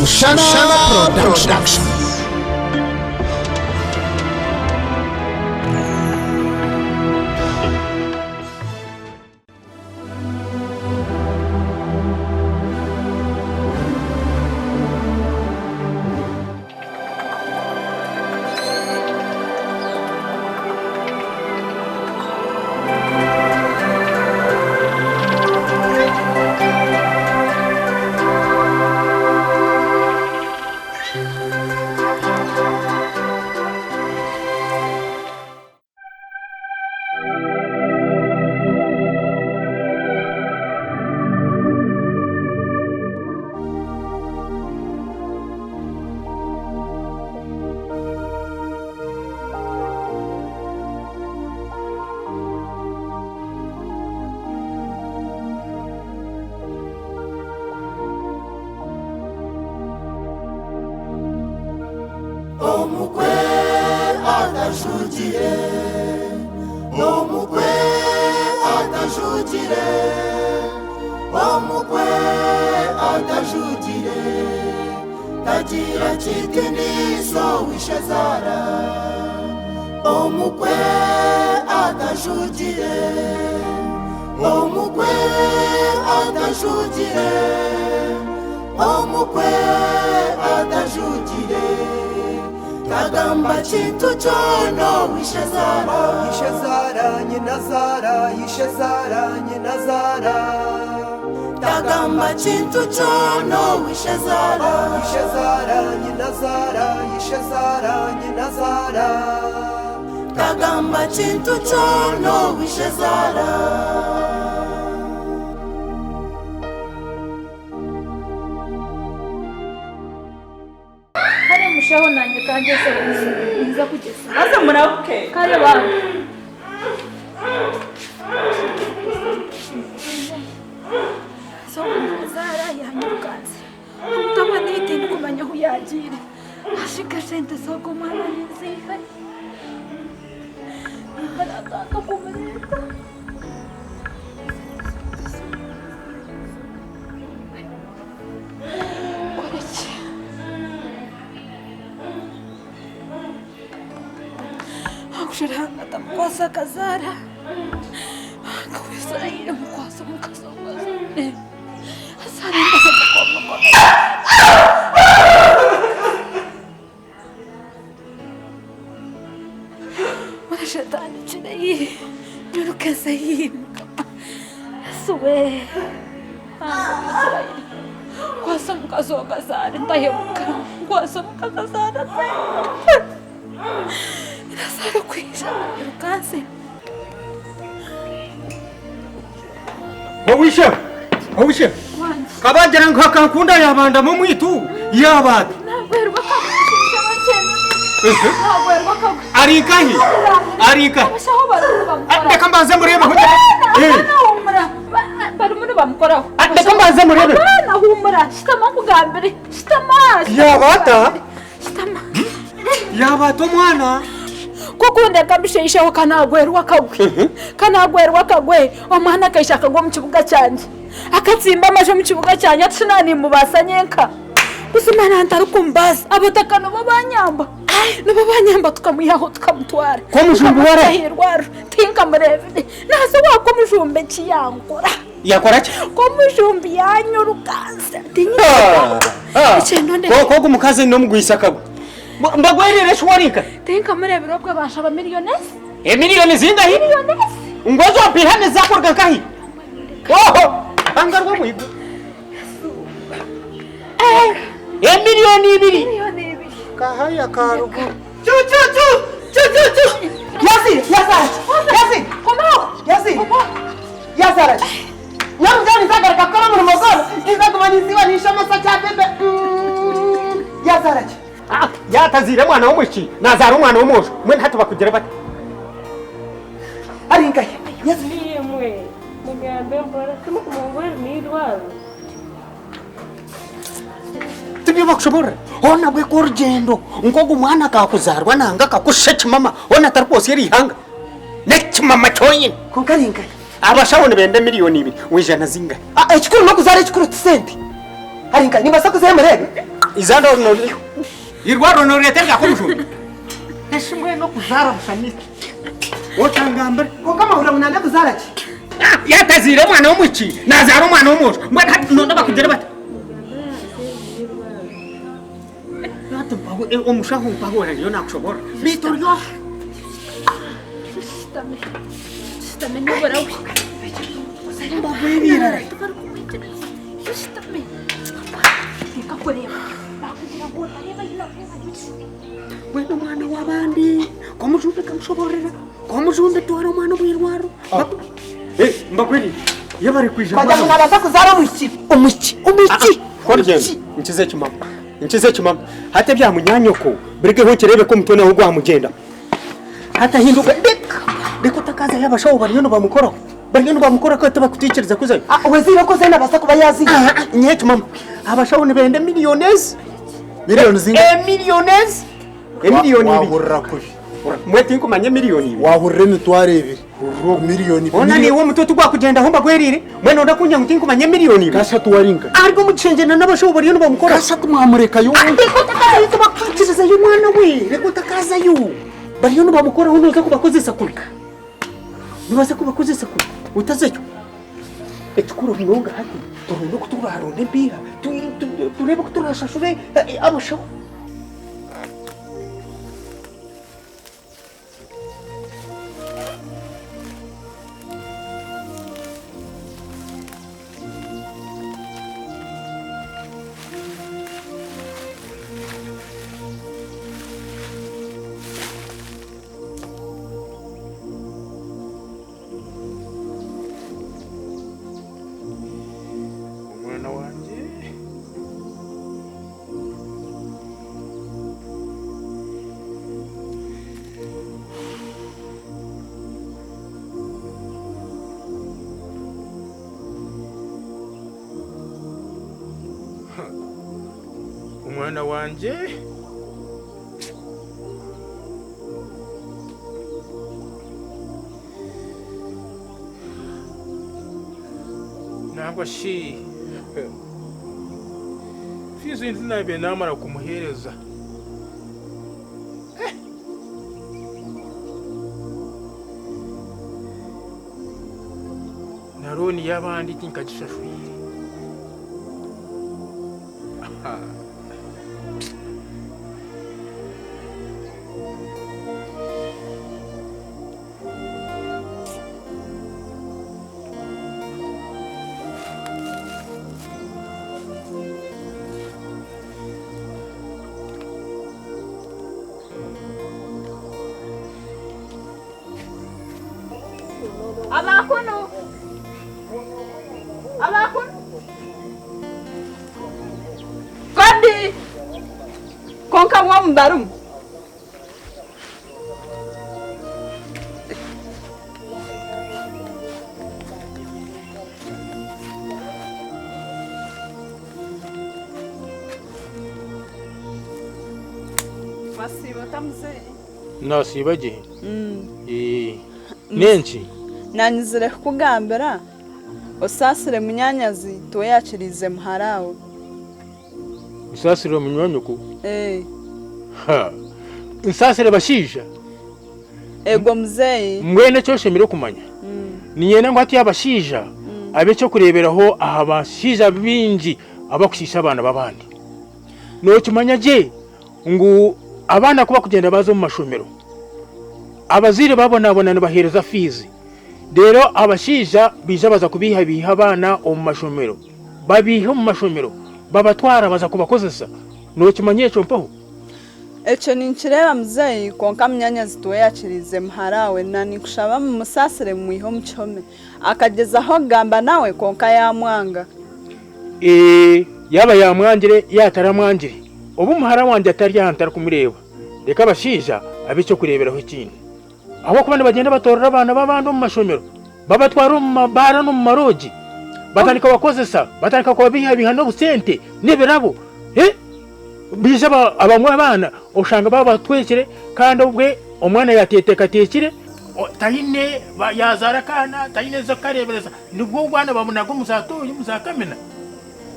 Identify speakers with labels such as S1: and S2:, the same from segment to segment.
S1: Mushana Production.
S2: Omukwe atajugire, omukwe atajugire, omukwe atajugire, tagira kitiniso wishazara. Omukwe atajugire, omukwe atajugire, omukwe atajugire. Kagamba chintu chono wishazara,
S3: Yishazara nyinazara, Yishazara nyinazara.
S2: Kagamba chintu chono wishazara,
S3: Yishazara nyinazara, Yishazara nyinazara.
S2: Kagamba chintu chono wishazara.
S4: Mushaho nanjye kanjye se nza kugeza
S5: maze murabuke
S4: kare bantu so zara yanyukanze utabona itindi kumenya aho yagira ashika sente soko mwana niziha barataka kumureka Shiranga tamkwasa kazara kawesa ile mkwasa mukasonga asana ndakoma wala shetani chidai nyuruka sayi suwe Israeli kwasa mukasonga kazara ndayemuka kwasa mukasara Nasara kwisha rukanse
S1: Owishe kabagera nkakankunda yabanda mu mwitu yabata
S4: nagwerwa kamushisha bakene nagwerwa kamushisha
S1: arika
S4: abashaho barumva
S1: ndeka mbanze murebe ho
S4: humura bari muri bamukoraho
S1: ndeka mbanze murebe
S4: bana humura shitama kugambere shitama
S1: yabata mwana
S4: kukunde kabishishaho kanagwerwa kagwe omwana kayishaka ngo mu kibuga cyanje akatsimba amaje mu kibuga cyanje atsinani mubasanye nka gusumana ntari kumbaza abatakano babanyamba tukamuyaho tukamutwara
S1: ko mujumbe wara
S4: hirwaro tinka mureve nazo wako mujumbe kiyangora
S1: yakora ki
S4: ko mujumbe yanyurukanze
S1: ko gumukaze no mugwisa kagwe mbagwerere shwarika
S4: tinka mureve robwa bashaba miliyonesi
S1: miliyoni zingahi ngozo pihane zakorga kahi bangarwa mwigo miliyoni 2 kahaya karugo
S3: Chu Yazara Namjani zagar kakara mu mogol iza kumaniziwa ni shama sacha bebe Yazara
S1: yatazire mwana w'umushi nazara umwana w'umusho mwe ntatuba kugera bati
S3: ari ngai
S5: yemwe mugambe mbora kumugwera nirwaro
S1: tubiba kushobora ona bwe ko rugendo ngogo umwana kakuzarwa nanga kakusheke mama ona tarpose yari hanga neki mama choyin
S3: kunkari ngai
S1: abashawone bende miliyoni 2 wijana zinga
S3: ekikuru no kuzara ekikuru tsenti ari ngai nibasa kuzemurebe
S1: izando no irwaro no retenga kumshumi
S3: eshimwe no kuzara bushaniki otangamba ko kama uramuna kuzara ki
S1: yatazire mwana w'umuki nazara umwana w'umuntu mbona none bakugere bata nato bago omushaho bagora yo nakushobora bitoryo
S4: Sistame nyobora we.
S1: mbabwirira
S4: Sistame. Tika kureba. Bakugira ngo areba
S1: wena mwana w'abandi komujunde kamushoborera komujunde twara umwana w'irwaro mbabwiri iyo bari kwijana
S3: bajya mwabaza kuzara umuki
S1: korje nkize kimama hata bya munyanyoko bireke ho kirebe ko mutone ho gwamugenda hata hinduka deko takaza yabashaho bariyo bamukora ko tabakutikiriza kuzayo
S3: wezira ko zena basa kuba yazi
S1: nyeke mama abashaho ne bende millionaires millionaires miliyoni
S6: wahurira kuri
S1: mwete kumanya miliyoni
S6: wahurira mitware ibiri miliyoni
S1: ona ni wo mutoto gwa kugenda humba gwerire mwene onda kunya mutinko manya miliyoni
S6: kasha tuwaringa
S1: ariko mucengena n'abashaho bariyo bamukora
S6: kasha tumwamureka yo
S1: deko takaza tabakutikiriza yo mwana we deko takaza yo bariyo bamukora unoza kubakozesa kuri nibaze kubakozesa kuri utazeyo etukuru binonga hati turundo kuturarone biha turebe kuturashashure abashaho
S7: umwana wanje ntabwo shi fizo indi nabe namara kumuhereza naroni y'abandi tinkagishashwire
S4: Abakuno. Kondi. Konka mwa mbarum. Masiba tamze.
S7: nasibaje nenshi
S8: nanyizire kugambira osasire munyanyazi toyachirize muharawe
S7: usasire munyonyoko
S8: ha
S7: nsasire bashija
S8: ego mzeyi
S7: mwene cyo shemire kumanya niyene ngo ati abashija abe cyo kureberaho aha bashija binji abakushisha abana babandi no kimanya je ngo abana kuba kugenda bazo mu mashomero abazire babona bahereza fizi rero abashija bija baza kubiha abana mu mashomero babiha mu mashomero babatwara baza kubakozesa no kimanye cyo mpaho
S8: echo ninchireba mzeyi konka munyanyazi toyachirize muharawe nani kushaba mu musasire muiho mchome akagezaho gamba nawe konka yamwanga
S7: yaba yamwangire yataramwangire ubu muhara wanje atari yantara kumureba reka bashija abico kureberaho ikindi aho kubana bagenda batorera abana babandi mu mashomero babatwara mu mabara no mu maroji batanika bakozesa batanika ko biha no busente nebirabo bija abamwe abana ushanga babatwekere kandi ubwe umwana yatetekatekire tayine yazara kana tayine zo karebereza nibwo bwana bamunago musatoye musakamena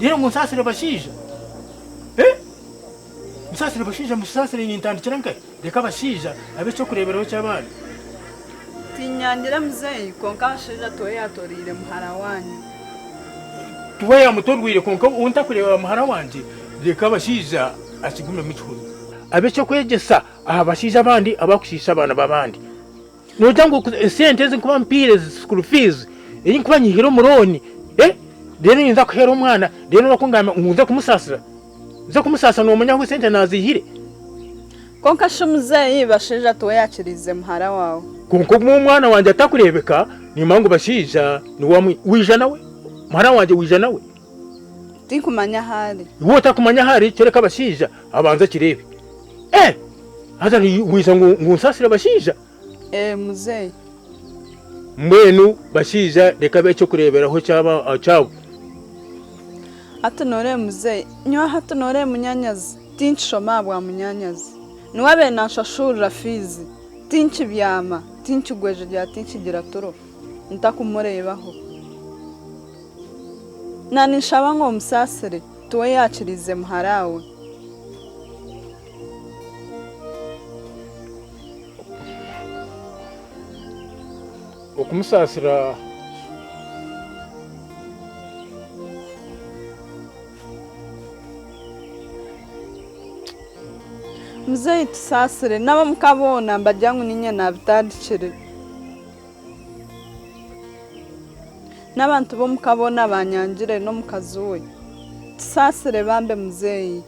S7: rero musasire bashija musasire bashija musasire nintandikira nkaye reka bashija abe cyo kureberaho cy'abana
S8: tinyangira muzeyi konka abashija tuwe yatorire muhara wanyu
S7: tuwe yamutorwire konka unta kureba muhara wanje reka bashija akigume micuru abe cyo kwegesa abashija abandi abakushisha abana babandi noja ngo sente zinkuba mpire school fees iyi nkuba nyihiro muroni rero nza kuhera umwana rero nakungama nkunze kumusasira nza kumusasa no munya sente nazihire
S8: konka shumuzeyi bashija tuwe yakirize muhara wawe
S7: konko mu mwana wanje atakurebeka ni mangu bashija ni wamwe wija nawe muhara wanje wija nawe
S8: tinkumanya hari
S7: wo takumanya hari kereka bashija abanza kirebe hata ni wija ngo nsasira bashija
S8: muzeyi
S7: mwenu bashija reka be cyo kureberaho cyaba cyabo
S8: atunore muzeyi nyo hatunore munyanyazi tinshoma bwa munyanyazi niwabe nashashura fizi tinchi byama tinchi gweje rya tinchi giratoro ntakumurebaho nani nshaba ngo musasire tuwe yakirize muharawe
S7: okumusasira
S8: muzeyi tusasire naba mukabona mbajyangu ninye nabitandikire n'abantu bo mukabona banyangire no mukazuwe tusasire bambe muzeyi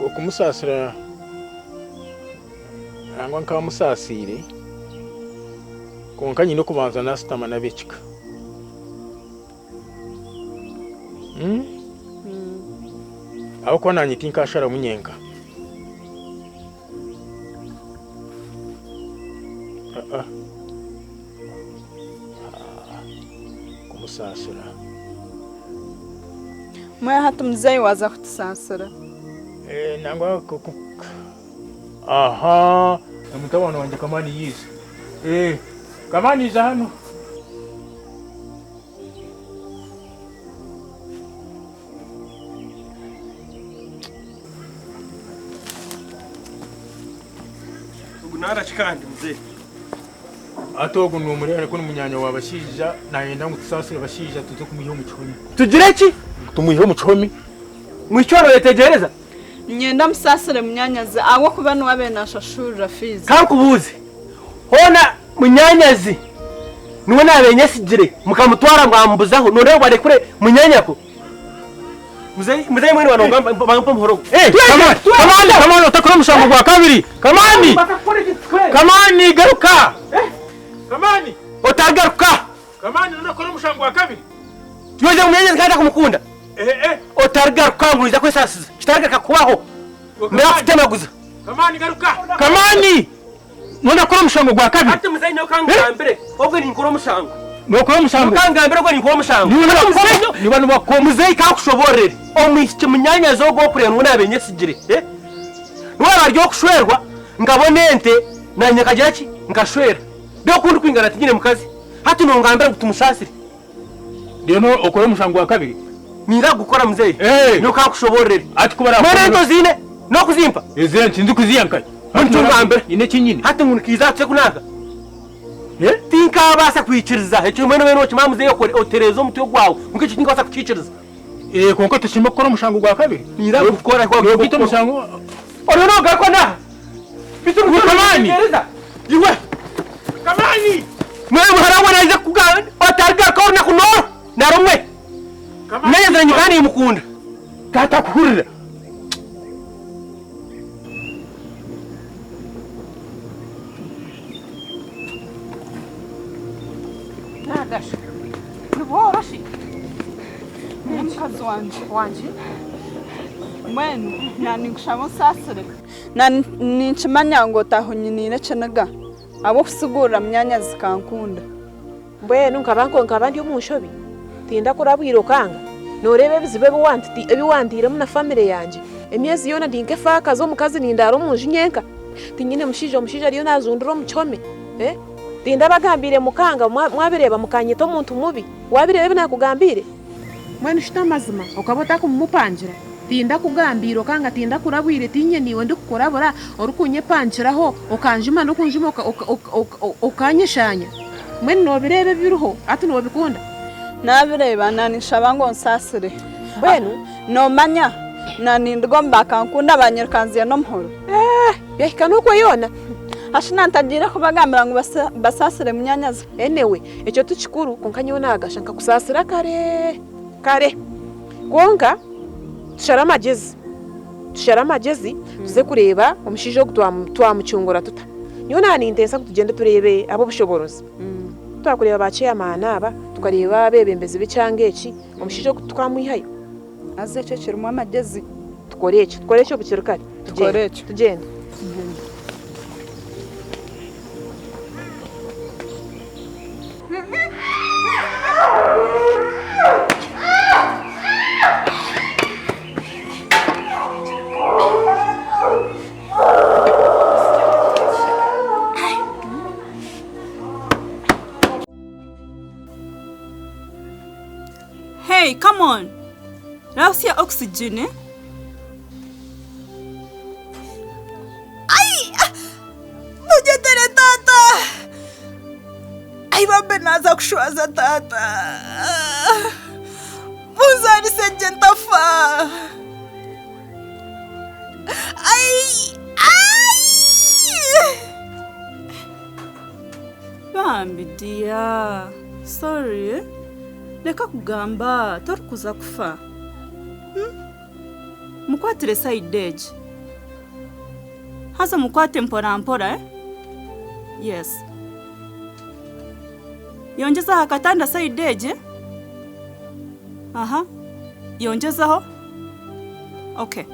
S7: okumusasira angwa nka musasire konka nyine kubanza nasitama nabekika aho kwa nanyi tinkashara munyenga kumusasira
S8: mwe hatu muzeyi waza kutusasira
S7: nangwa aha namutabana wanje kamani yize kamani za hano
S1: ugunara chikandi mzee
S7: atogo no murere ko n'umunyanya wabashija nayenda ngo tusasire bashija tuze kumuyiho mucomi
S1: tugire ki
S7: tumuyiho mucomi
S1: mwicyoro yetegereza
S8: nyenda musasire munyanyazi awo kuba niwabe nashashura fizi
S1: kankubuze hona munyanyazi niwe nabenye sigire mukamutwara ngo ambuzaho none barekure munyanyako muzei mwene wanonga bampa muhoro
S7: kamani utakora mushango gwa kabiri kamani garuka kamani
S1: otagaruka
S7: kamani unakora mushango gwa kabiri
S1: tuweze munyanyazi kandi kumukunda otagaruka nguriza ko sasiza kitagaruka kubaho ndafite maguza
S7: kamani garuka
S1: kamani
S7: none kora mushango gwa kabiri
S1: ate muzei no kangambere obwe ni nkora mushango
S7: nokora mushango
S1: kangambere obwe ni nkora mushango
S7: ni banu bako
S1: muzei kakushoborere omwisike munyanyazo go pure none abenye sigire niwe baryo kushwerwa ngabone ente na nyakagira ki ngashwera byo kundi kwingana tigine mukazi hati no ngambere gutumusasire
S7: rero okora mushango gwa kabiri
S1: ninga gukora muzei no kakushoborere
S7: ati kubara
S1: mwana ndo zine no kuzimpa
S7: ezere ntinzi kuziyanka
S1: muntu ngambere
S7: ine kinyine
S1: hati ngun kizatse kunaka tinka basa kwiciriza ecyo mwene weno cyo mamuzei yo oterezo mutyo gwawe unke cyo tinka basa kwiciriza
S7: konko tushima gukora mushango gwa kabiri
S1: ninga gukora kwa
S7: gito mushango
S1: ono gako na bitu
S7: kamani
S1: iwe
S7: kamani
S1: mwe muharawa naize kuga otarga ko na kunoro narumwe neza nyikani mukunda
S7: tata kuhurira
S4: nagasha niboroshi
S8: mukazi wanje
S4: wanje
S8: mwenu nani kushamo sasire nani ninchimanya ngo tahunyinire cenaga abo kusigura myanya zikankunda
S3: mbwenu nkaba ndi omushobi tinda kurabwira okanga norebe bizibe ebiwandire muna family yanje emyezi yona ndinke faka zo mukazi nindaro munju nyenka tinyine omushija ariyo nazundura omuchome tinda bagambire mukanga mwabireba mukanyita omuntu mubi wabirebe nakugambire mwene ushita mazima ukabota kumupangira tinda kugambira okanga tinda kurabwire tinye niwe ndi kukurabura orukunye panchiraho okanjuma no kunjuma okanyeshanya mwene no birebe biruho ati no bikunda
S8: nabireba nanishaba ngo nsasire
S3: bwenu
S8: no manya nanindgomba kankunda banyirkanziye no muhoro
S3: byahikana uko yona
S8: ashina ntagira kubagambira ngo basasire munyanyaza
S3: enewe icyo tukikuru konkanyewe nagashanka kusasira kare konka tushara amagezi tuze kureba umushije wo twamucyungura tuta niyo nani intensa kutugende turebe abo bushoborozi twakureba baciye amana aba tukareba bebembezi bicangeki umushije wo twamwihayo
S8: azececera mu amagezi
S3: tukorecho bukirukari tugende
S4: Hey, come on. How's your oxygen, eh? Ay! Mujetere tata! Ay, babe naza kushwaza tata. Muzari sejentafa. Ay! Ay! Bambi dear. Sorry, eh? Leka kugamba torikuza kufa. Mukwatire side edge. Haza mukwate mpora eh? Yes. Yongeza hakatanda side edge. Aha. Yongezaho. Okay.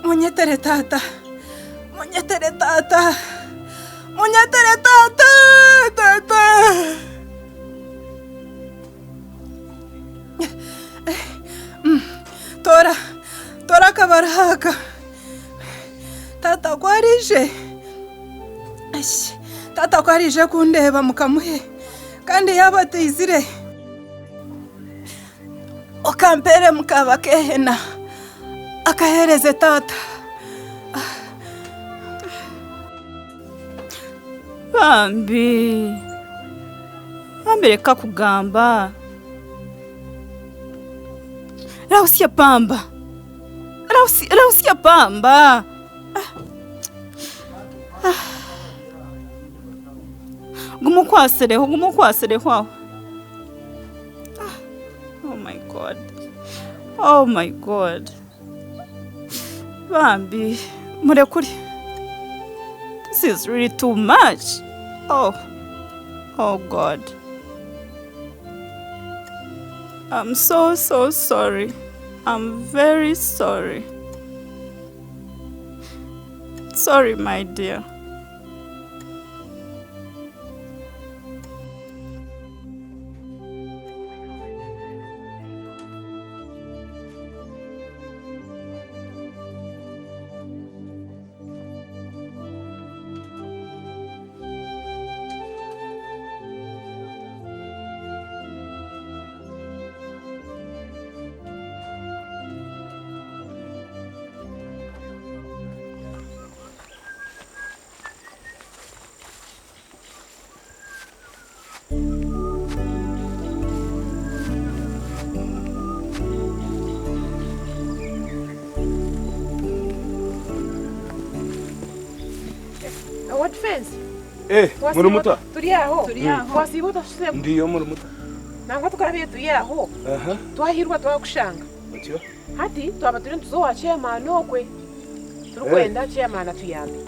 S4: Munyetere tata. Munyetere tata. Munyetere tata. Tora kabaraka. Tata kwarije. Tata kwarije kundeba mukamuhe. Kandi yabatizire. Okampere mukabakehena. Akahereze tata. Bambi reka kugamba Rausia pamba Rausia pamba Gumukwasere wawe Oh my God Bambi murekuri This is really too much. Oh God. I'm so sorry. I'm very sorry. Sorry, my dear.
S3: What fence?
S9: Murumuta.
S3: Turiyaho. Twasibuta shusemo.
S9: Ndiyo murumuta.
S3: Nangwa tukarabiye turiyaho. Twahirwa twakushanga.
S9: Atyo.
S3: Hati twaba turi tuzowa chairman okwe. Turukwenda chairman atuyambe.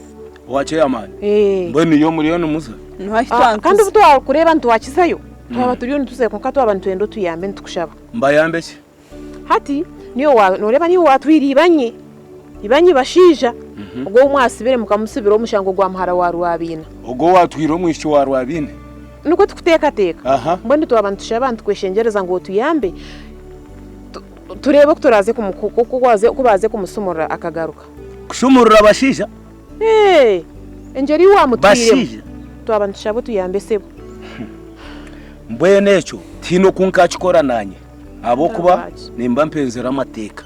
S9: Wa chairman. Mboni yo muri yono musa.
S3: Kandi ubutwa kureba ntwakisayo. Twaba turi yo ntuse konka twaba ntwendo tuyambe ntukushaba.
S9: Mbayambe ki?
S3: Hati niyo noreba niyo watwiribanye. Ibanyi bashija. Ubwo umwasibire mukamusibira omushango gwa muhara wa Rwabina.
S9: Ubwo watwiro mwishi wa Rwabina.
S3: Nuko tukuteka. Mbone twabantu shabantu kweshengereza ngo tuyambe. Turebe ko turaze kubaze kumusumura akagaruka.
S9: Kushumurura bashija?
S3: Engeri wa mutwire. Bashija. Twabantu shabo tuyambe sebo.
S9: mbwene ekyo tino kunkakikora nanye abo kuba nimba mpenzera amateka